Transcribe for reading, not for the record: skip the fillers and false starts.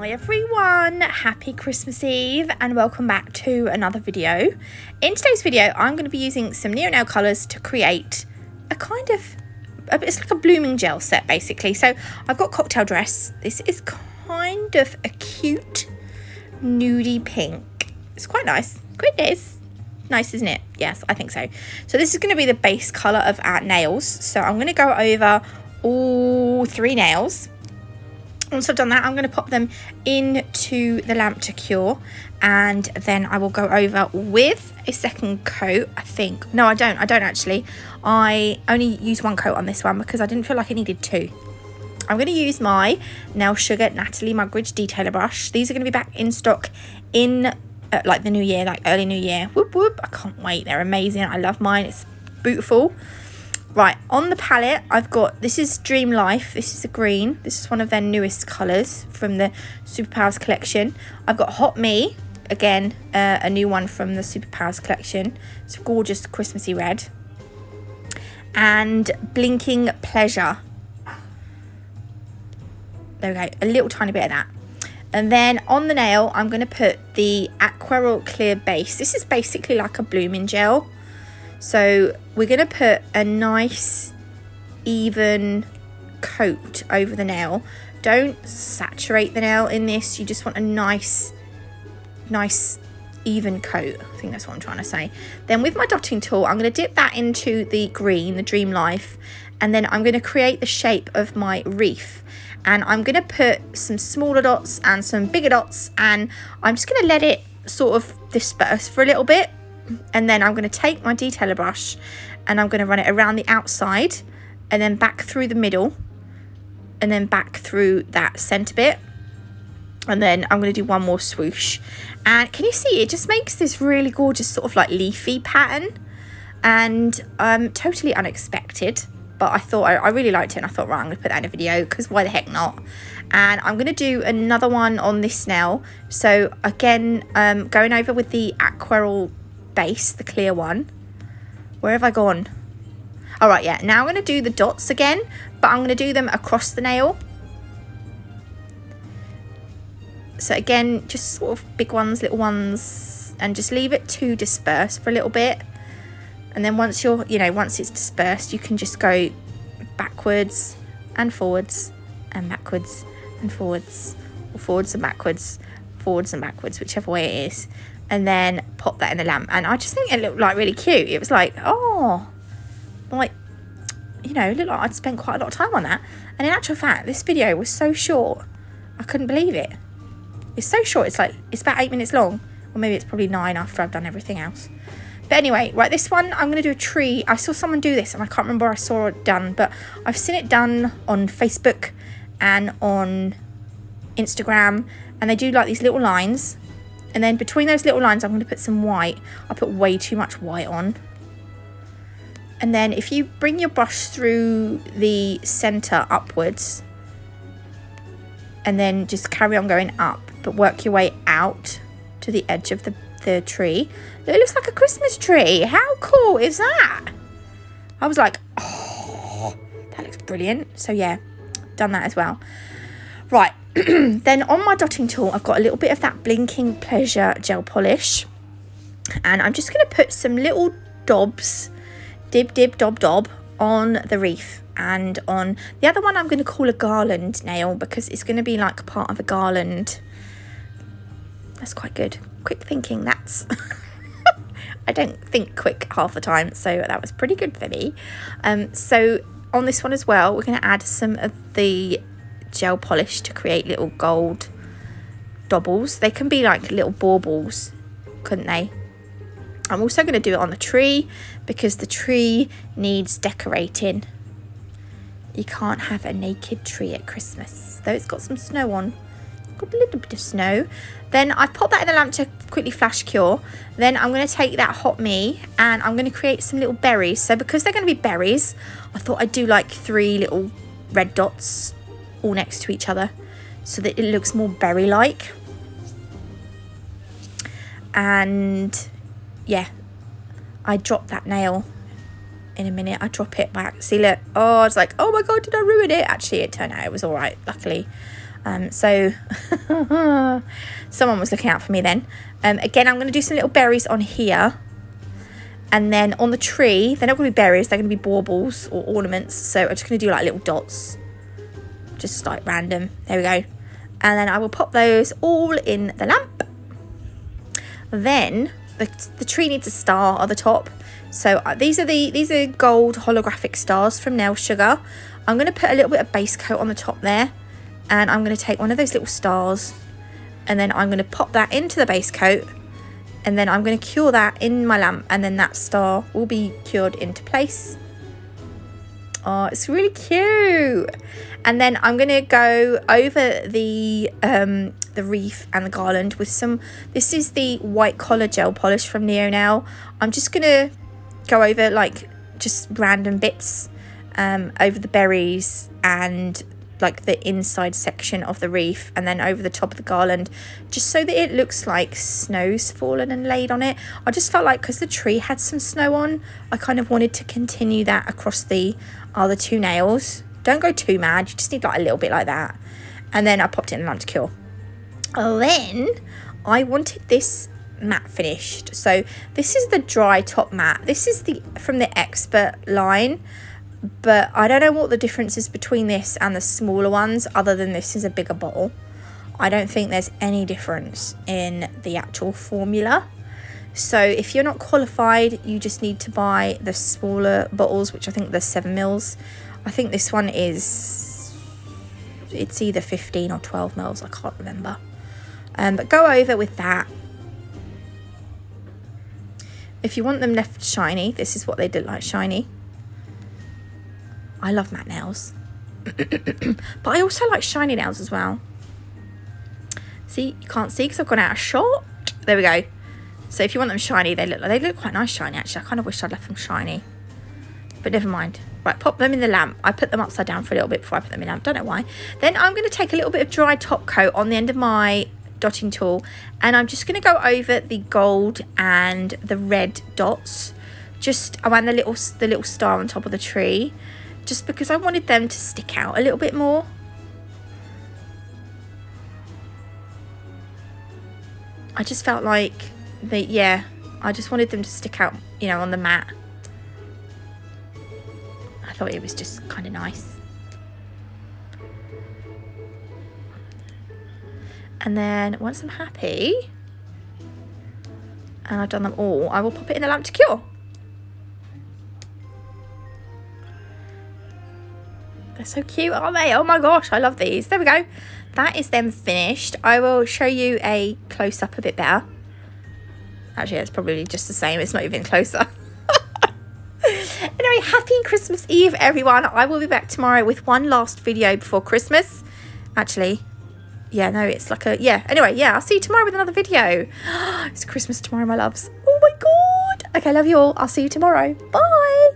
Hi everyone, happy Christmas Eve and welcome back to another video. In today's video I'm going to be using some Neo Nail colours to create a kind of, it's like a blooming gel set basically. So I've got Cocktail Dress. This is kind of a cute nudie pink. It's quite nice. It is. Nice, isn't it? Yes, I think so. So this is going to be the base colour of our nails. So I'm going to go over all three nails. Once I've done that, I'm going to pop them into the lamp to cure, and then I will go over with a second coat, I think. No, I don't actually. I only use one coat on this one because I didn't feel like it needed two. I'm going to use my Nail Sugar Natalie Mugridge detailer brush. These are going to be back in stock in like the new year, like early new year. Whoop whoop, I can't wait. They're amazing. I love mine. It's beautiful. Right, on the palette, I've got, this is Dream Life. This is a green. This is one of their newest colours from the Superpowers collection. I've got Hot Me, again, a new one from the Superpowers collection. It's a gorgeous Christmassy red. And Blinking Pleasure. There we go, a little tiny bit of that. And then on the nail, I'm going to put the Aquarel Clear Base. This is basically like a blooming gel. So we're going to put a nice even coat over the nail. Don't saturate the nail in this. You just want a nice even coat. I think that's what I'm trying to say. Then with my dotting tool, I'm going to dip that into the green, the Dream Life. And then I'm going to create the shape of my wreath. And I'm going to put some smaller dots and some bigger dots. And I'm just going to let it sort of disperse for a little bit. And then I'm going to take my detailer brush and I'm going to run it around the outside and then back through the middle and then back through that centre bit. And then I'm going to do one more swoosh. And can you see, it just makes this really gorgeous sort of like leafy pattern, and totally unexpected. But I thought, I really liked it, and I thought, right, I'm going to put that in a video because why the heck not? And I'm going to do another one on this nail. So again, going over with the Aquarel base, the clear one. Where have I gone? All right, yeah, now I'm going to do the dots again, but I'm going to do them across the nail. So again, just sort of big ones, little ones, and just leave it to disperse for a little bit. And then once you're, once it's dispersed, you can just go backwards and forwards and backwards and forwards, or forwards and backwards, whichever way it is. And then pop that in the lamp. And I just think it looked like really cute. It was like, oh, like, it looked like I'd spent quite a lot of time on that. And in actual fact, this video was so short, I couldn't believe it. It's so short, it's about 8 minutes long. Or maybe it's probably 9 after I've done everything else. But anyway, right, this one, I'm going to do a tree. I saw someone do this and I can't remember where I saw it done, but I've seen it done on Facebook and on Instagram. And they do like these little lines. And then between those little lines, I'm going to put some white. I put way too much white on. And then if you bring your brush through the centre upwards, and then just carry on going up, but work your way out to the edge of the tree. It looks like a Christmas tree. How cool is that? I was like, oh, that looks brilliant. So yeah, done that as well. Right. Then on my dotting tool, I've got a little bit of that Blinking Pleasure gel polish, and I'm just going to put some little dobs, dib dob dob, on the wreath. And on the other one, I'm going to call a Garland nail because it's going to be like part of a garland. That's quite good. Quick thinking, that's I don't think quick half the time, so that was pretty good for me. So on this one as well, we're going to add some of the gel polish to create little gold dobbles. They can be like little baubles, couldn't they? I'm also going to do it on the tree because the tree needs decorating. You can't have a naked tree at Christmas, though it's got some snow on. Got a little bit of snow. Then I've popped that in the lamp to quickly flash cure. Then I'm going to take that Hot Me and I'm going to create some little berries. So because they're going to be berries, I thought I'd do like 3 little red dots all next to each other so that it looks more berry-like. And yeah, I dropped that nail in a minute. I drop it back. See, look. Oh, I was like, oh my god, did I ruin it? Actually, it turned out it was all right, luckily. So someone was looking out for me then. Again, I'm going to do some little berries on here. And then on the tree, they're not going to be berries, they're going to be baubles or ornaments. So I'm just going to do like little dots. Just like random. There we go. And then I will pop those all in the lamp. Then the tree needs a star at the top. So these are gold holographic stars from Nail Sugar. I'm going to put a little bit of base coat on the top there. And I'm going to take one of those little stars. And then I'm going to pop that into the base coat. And then I'm going to cure that in my lamp, and then that star will be cured into place. Oh, it's really cute. And then I'm going to go over the wreath and the garland with some, this is the white collar gel polish from Neo Nail. I'm just going to go over like just random bits over the berries and like the inside section of the wreath, and then over the top of the garland, just so that it looks like snow's fallen and laid on it. I just felt like because the tree had some snow on, I kind of wanted to continue that across the other two nails. Don't go too mad, you just need like a little bit like that. And then I popped it in the lamp to cure. Then I wanted this matte finished. So this is the dry top matte. This is from the Expert line. But I don't know what the difference is between this and the smaller ones, other than this is a bigger bottle. I don't think there's any difference in the actual formula. So if you're not qualified, you just need to buy the smaller bottles, which I think they're 7 mils. I think this one it's either 15 or 12 mils, I can't remember. But go over with that. If you want them left shiny, this is what they look like shiny. I love matte nails. But I also like shiny nails as well. See, you can't see because I've gone out of shot. There we go. So if you want them shiny, they look quite nice shiny actually. I kind of wish I'd left them shiny. But never mind. Right, pop them in the lamp. I put them upside down for a little bit before I put them in the lamp. Don't know why. Then I'm going to take a little bit of dry top coat on the end of my dotting tool. And I'm just going to go over the gold and the red dots. Just around the little star on top of the tree. Just because I wanted them to stick out a little bit more. I just felt like I just wanted them to stick out, you know, on the mat. I thought it was just kind of nice. And then once I'm happy and I've done them all, I will pop it in the lamp to cure. They're so cute, aren't they? Oh my gosh, I love these. There we go. That is them finished. I will show you a close-up a bit better. Actually, it's probably just the same. It's not even closer. Anyway, happy Christmas Eve, everyone. I will be back tomorrow with one last video before Christmas. Actually, yeah, no, it's like anyway, yeah, I'll see you tomorrow with another video. It's Christmas tomorrow, my loves. Oh my God. Okay, love you all. I'll see you tomorrow. Bye.